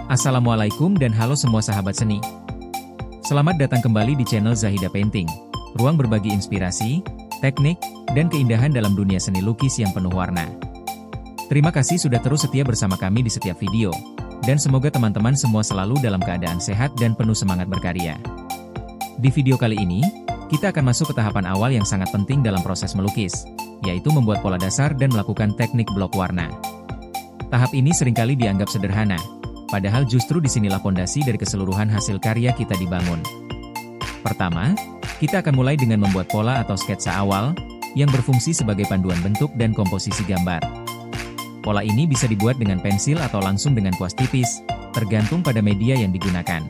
Assalamualaikum dan halo semua sahabat seni. Selamat datang kembali di channel Zahida Painting, ruang berbagi inspirasi, teknik, dan keindahan dalam dunia seni lukis yang penuh warna. Terima kasih sudah terus setia bersama kami di setiap video, dan semoga teman-teman semua selalu dalam keadaan sehat dan penuh semangat berkarya. Di video kali ini, kita akan masuk ke tahapan awal yang sangat penting dalam proses melukis, yaitu membuat pola dasar dan melakukan teknik blok warna. Tahap ini seringkali dianggap sederhana, padahal justru disinilah fondasi dari keseluruhan hasil karya kita dibangun. Pertama, kita akan mulai dengan membuat pola atau sketsa awal, yang berfungsi sebagai panduan bentuk dan komposisi gambar. Pola ini bisa dibuat dengan pensil atau langsung dengan kuas tipis, tergantung pada media yang digunakan.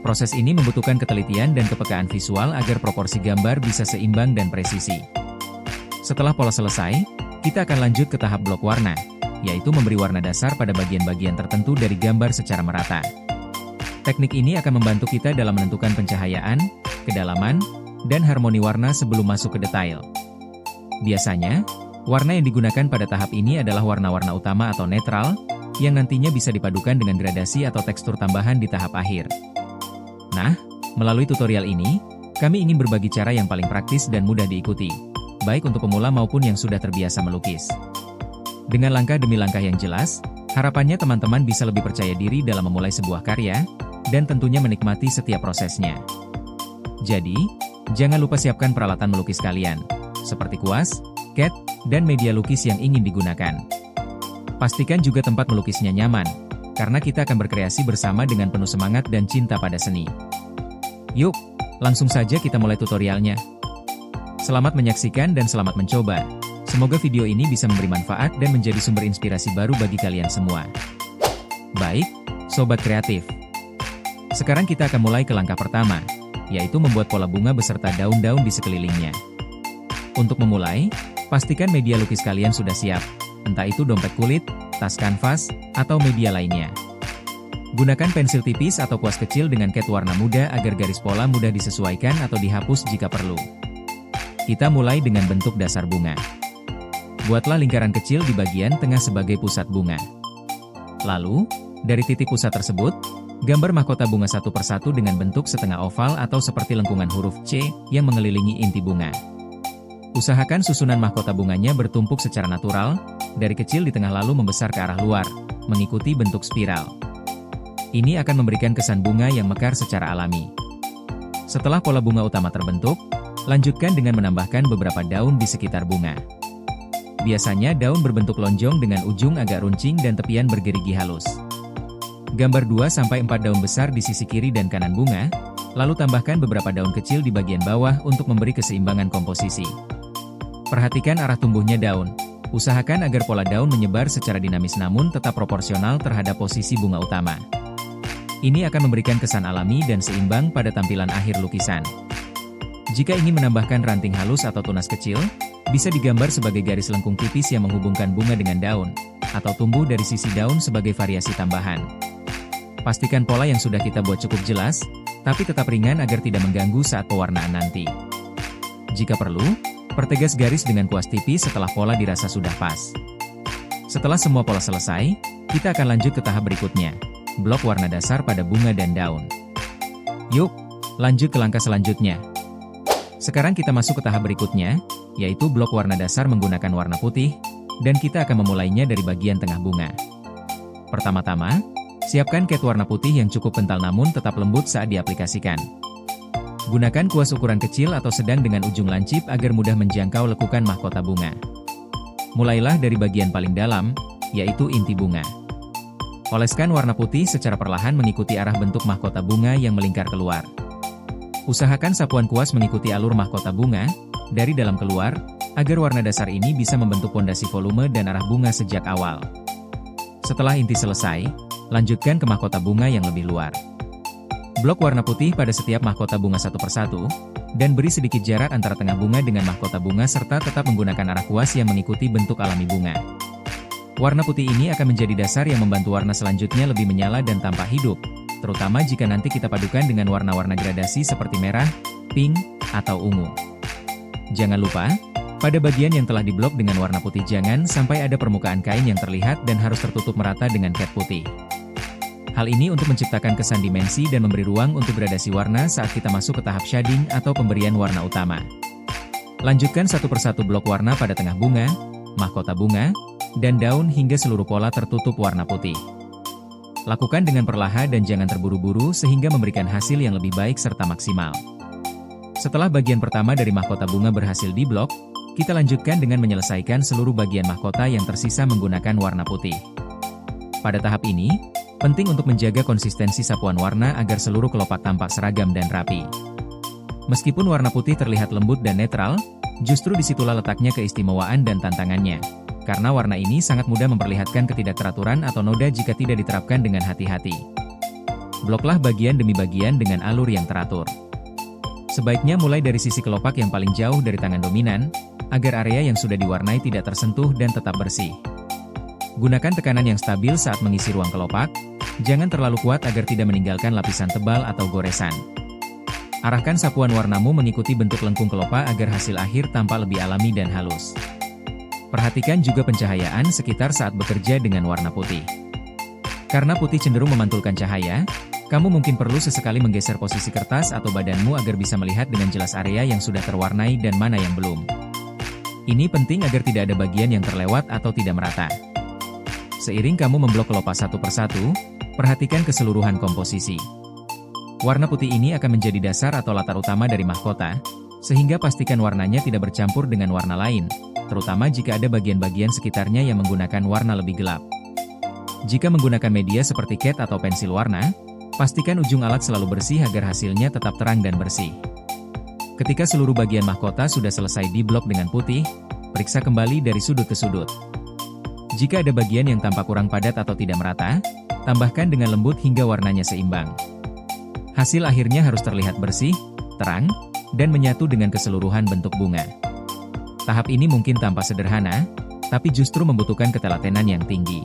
Proses ini membutuhkan ketelitian dan kepekaan visual agar proporsi gambar bisa seimbang dan presisi. Setelah pola selesai, kita akan lanjut ke tahap blok warna, yaitu memberi warna dasar pada bagian-bagian tertentu dari gambar secara merata. Teknik ini akan membantu kita dalam menentukan pencahayaan, kedalaman, dan harmoni warna sebelum masuk ke detail. Biasanya, warna yang digunakan pada tahap ini adalah warna-warna utama atau netral, yang nantinya bisa dipadukan dengan gradasi atau tekstur tambahan di tahap akhir. Nah, melalui tutorial ini, kami ingin berbagi cara yang paling praktis dan mudah diikuti, baik untuk pemula maupun yang sudah terbiasa melukis. Dengan langkah demi langkah yang jelas, harapannya teman-teman bisa lebih percaya diri dalam memulai sebuah karya, dan tentunya menikmati setiap prosesnya. Jadi, jangan lupa siapkan peralatan melukis kalian, seperti kuas, cat, dan media lukis yang ingin digunakan. Pastikan juga tempat melukisnya nyaman, karena kita akan berkreasi bersama dengan penuh semangat dan cinta pada seni. Yuk, langsung saja kita mulai tutorialnya. Selamat menyaksikan dan selamat mencoba. Semoga video ini bisa memberi manfaat dan menjadi sumber inspirasi baru bagi kalian semua. Baik, sobat kreatif. Sekarang kita akan mulai ke langkah pertama, yaitu membuat pola bunga beserta daun-daun di sekelilingnya. Untuk memulai, pastikan media lukis kalian sudah siap, entah itu dompet kulit, tas kanvas, atau media lainnya. Gunakan pensil tipis atau kuas kecil dengan cat warna muda agar garis pola mudah disesuaikan atau dihapus jika perlu. Kita mulai dengan bentuk dasar bunga. Buatlah lingkaran kecil di bagian tengah sebagai pusat bunga. Lalu, dari titik pusat tersebut, gambar mahkota bunga satu persatu dengan bentuk setengah oval atau seperti lengkungan huruf C yang mengelilingi inti bunga. Usahakan susunan mahkota bunganya bertumpuk secara natural, dari kecil di tengah lalu membesar ke arah luar, mengikuti bentuk spiral. Ini akan memberikan kesan bunga yang mekar secara alami. Setelah pola bunga utama terbentuk, lanjutkan dengan menambahkan beberapa daun di sekitar bunga. Biasanya daun berbentuk lonjong dengan ujung agak runcing dan tepian bergerigi halus. Gambar 2-4 daun besar di sisi kiri dan kanan bunga, lalu tambahkan beberapa daun kecil di bagian bawah untuk memberi keseimbangan komposisi. Perhatikan arah tumbuhnya daun. Usahakan agar pola daun menyebar secara dinamis namun tetap proporsional terhadap posisi bunga utama. Ini akan memberikan kesan alami dan seimbang pada tampilan akhir lukisan. Jika ingin menambahkan ranting halus atau tunas kecil, bisa digambar sebagai garis lengkung tipis yang menghubungkan bunga dengan daun, atau tumbuh dari sisi daun sebagai variasi tambahan. Pastikan pola yang sudah kita buat cukup jelas, tapi tetap ringan agar tidak mengganggu saat pewarnaan nanti. Jika perlu, pertegas garis dengan kuas tipis setelah pola dirasa sudah pas. Setelah semua pola selesai, kita akan lanjut ke tahap berikutnya, blok warna dasar pada bunga dan daun. Yuk, lanjut ke langkah selanjutnya. Sekarang kita masuk ke tahap berikutnya, yaitu blok warna dasar menggunakan warna putih, dan kita akan memulainya dari bagian tengah bunga. Pertama-tama, siapkan cat warna putih yang cukup kental namun tetap lembut saat diaplikasikan. Gunakan kuas ukuran kecil atau sedang dengan ujung lancip agar mudah menjangkau lekukan mahkota bunga. Mulailah dari bagian paling dalam, yaitu inti bunga. Oleskan warna putih secara perlahan mengikuti arah bentuk mahkota bunga yang melingkar keluar. Usahakan sapuan kuas mengikuti alur mahkota bunga, dari dalam keluar, agar warna dasar ini bisa membentuk pondasi volume dan arah bunga sejak awal. Setelah inti selesai, lanjutkan ke mahkota bunga yang lebih luar. Blok warna putih pada setiap mahkota bunga satu persatu, dan beri sedikit jarak antara tengah bunga dengan mahkota bunga serta tetap menggunakan arah kuas yang mengikuti bentuk alami bunga. Warna putih ini akan menjadi dasar yang membantu warna selanjutnya lebih menyala dan tampak hidup, terutama jika nanti kita padukan dengan warna-warna gradasi seperti merah, pink, atau ungu. Jangan lupa, pada bagian yang telah diblok dengan warna putih jangan sampai ada permukaan kain yang terlihat dan harus tertutup merata dengan cat putih. Hal ini untuk menciptakan kesan dimensi dan memberi ruang untuk gradasi warna saat kita masuk ke tahap shading atau pemberian warna utama. Lanjutkan satu persatu blok warna pada tengah bunga, mahkota bunga, dan daun hingga seluruh pola tertutup warna putih. Lakukan dengan perlahan dan jangan terburu-buru sehingga memberikan hasil yang lebih baik serta maksimal. Setelah bagian pertama dari mahkota bunga berhasil diblok, kita lanjutkan dengan menyelesaikan seluruh bagian mahkota yang tersisa menggunakan warna putih. Pada tahap ini, penting untuk menjaga konsistensi sapuan warna agar seluruh kelopak tampak seragam dan rapi. Meskipun warna putih terlihat lembut dan netral, justru disitulah letaknya keistimewaan dan tantangannya. Karena warna ini sangat mudah memperlihatkan ketidakteraturan atau noda jika tidak diterapkan dengan hati-hati. Bloklah bagian demi bagian dengan alur yang teratur. Sebaiknya mulai dari sisi kelopak yang paling jauh dari tangan dominan, agar area yang sudah diwarnai tidak tersentuh dan tetap bersih. Gunakan tekanan yang stabil saat mengisi ruang kelopak, jangan terlalu kuat agar tidak meninggalkan lapisan tebal atau goresan. Arahkan sapuan warnamu mengikuti bentuk lengkung kelopak agar hasil akhir tampak lebih alami dan halus. Perhatikan juga pencahayaan sekitar saat bekerja dengan warna putih. Karena putih cenderung memantulkan cahaya, kamu mungkin perlu sesekali menggeser posisi kertas atau badanmu agar bisa melihat dengan jelas area yang sudah terwarnai dan mana yang belum. Ini penting agar tidak ada bagian yang terlewat atau tidak merata. Seiring kamu memblok kelopak satu persatu, perhatikan keseluruhan komposisi. Warna putih ini akan menjadi dasar atau latar utama dari mahkota, sehingga pastikan warnanya tidak bercampur dengan warna lain, terutama jika ada bagian-bagian sekitarnya yang menggunakan warna lebih gelap. Jika menggunakan media seperti cat atau pensil warna, pastikan ujung alat selalu bersih agar hasilnya tetap terang dan bersih. Ketika seluruh bagian mahkota sudah selesai diblok dengan putih, periksa kembali dari sudut ke sudut. Jika ada bagian yang tampak kurang padat atau tidak merata, tambahkan dengan lembut hingga warnanya seimbang. Hasil akhirnya harus terlihat bersih, terang, dan menyatu dengan keseluruhan bentuk bunga. Tahap ini mungkin tampak sederhana, tapi justru membutuhkan ketelatenan yang tinggi.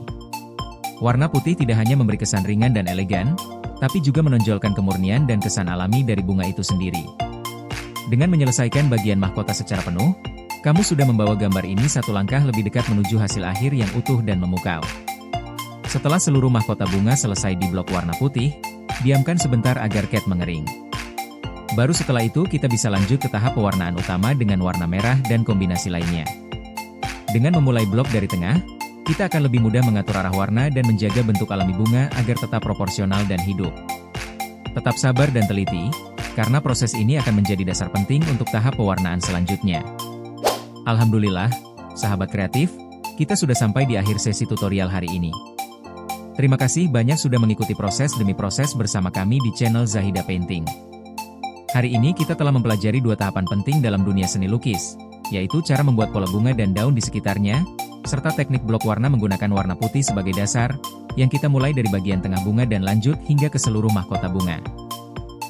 Warna putih tidak hanya memberi kesan ringan dan elegan, tapi juga menonjolkan kemurnian dan kesan alami dari bunga itu sendiri. Dengan menyelesaikan bagian mahkota secara penuh, kamu sudah membawa gambar ini satu langkah lebih dekat menuju hasil akhir yang utuh dan memukau. Setelah seluruh mahkota bunga selesai diblok warna putih, diamkan sebentar agar cat mengering. Baru setelah itu kita bisa lanjut ke tahap pewarnaan utama dengan warna merah dan kombinasi lainnya. Dengan memulai blok dari tengah, kita akan lebih mudah mengatur arah warna dan menjaga bentuk alami bunga agar tetap proporsional dan hidup. Tetap sabar dan teliti, karena proses ini akan menjadi dasar penting untuk tahap pewarnaan selanjutnya. Alhamdulillah, sahabat kreatif, kita sudah sampai di akhir sesi tutorial hari ini. Terima kasih banyak sudah mengikuti proses demi proses bersama kami di channel Zahida Painting. Hari ini kita telah mempelajari dua tahapan penting dalam dunia seni lukis, yaitu cara membuat pola bunga dan daun di sekitarnya, serta teknik blok warna menggunakan warna putih sebagai dasar, yang kita mulai dari bagian tengah bunga dan lanjut hingga ke seluruh mahkota bunga.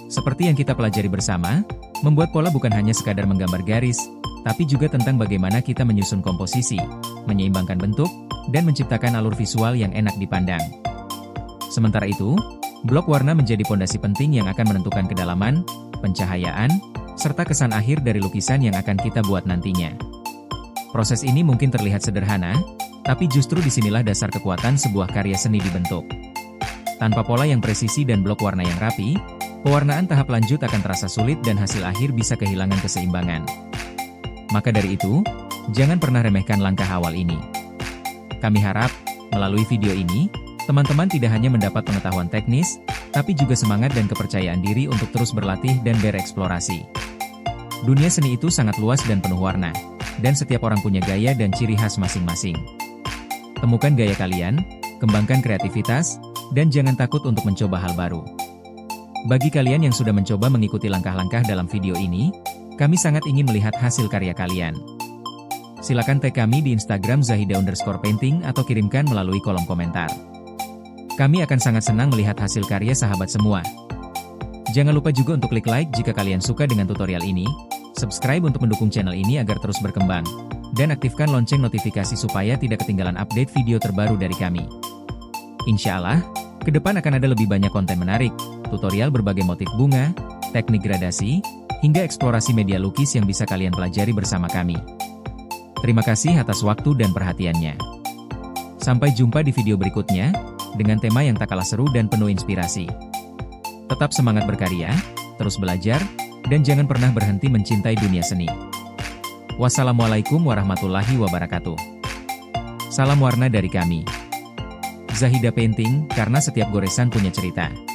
Seperti yang kita pelajari bersama, membuat pola bukan hanya sekadar menggambar garis, tapi juga tentang bagaimana kita menyusun komposisi, menyeimbangkan bentuk, dan menciptakan alur visual yang enak dipandang. Sementara itu, blok warna menjadi pondasi penting yang akan menentukan kedalaman, pencahayaan, serta kesan akhir dari lukisan yang akan kita buat nantinya. Proses ini mungkin terlihat sederhana, tapi justru disinilah dasar kekuatan sebuah karya seni dibentuk. Tanpa pola yang presisi dan blok warna yang rapi, pewarnaan tahap lanjut akan terasa sulit dan hasil akhir bisa kehilangan keseimbangan. Maka dari itu, jangan pernah remehkan langkah awal ini. Kami harap, melalui video ini, teman-teman tidak hanya mendapat pengetahuan teknis, tapi juga semangat dan kepercayaan diri untuk terus berlatih dan bereksplorasi. Dunia seni itu sangat luas dan penuh warna, dan setiap orang punya gaya dan ciri khas masing-masing. Temukan gaya kalian, kembangkan kreativitas, dan jangan takut untuk mencoba hal baru. Bagi kalian yang sudah mencoba mengikuti langkah-langkah dalam video ini, kami sangat ingin melihat hasil karya kalian. Silakan tag kami di Instagram Zahida_painting atau kirimkan melalui kolom komentar. Kami akan sangat senang melihat hasil karya sahabat semua. Jangan lupa juga untuk klik like jika kalian suka dengan tutorial ini, subscribe untuk mendukung channel ini agar terus berkembang, dan aktifkan lonceng notifikasi supaya tidak ketinggalan update video terbaru dari kami. Insya Allah, ke depan akan ada lebih banyak konten menarik, tutorial berbagai motif bunga, teknik gradasi, hingga eksplorasi media lukis yang bisa kalian pelajari bersama kami. Terima kasih atas waktu dan perhatiannya. Sampai jumpa di video berikutnya, dengan tema yang tak kalah seru dan penuh inspirasi. Tetap semangat berkarya, terus belajar, dan jangan pernah berhenti mencintai dunia seni. Wassalamualaikum warahmatullahi wabarakatuh. Salam warna dari kami. Zahida Painting, karena setiap goresan punya cerita.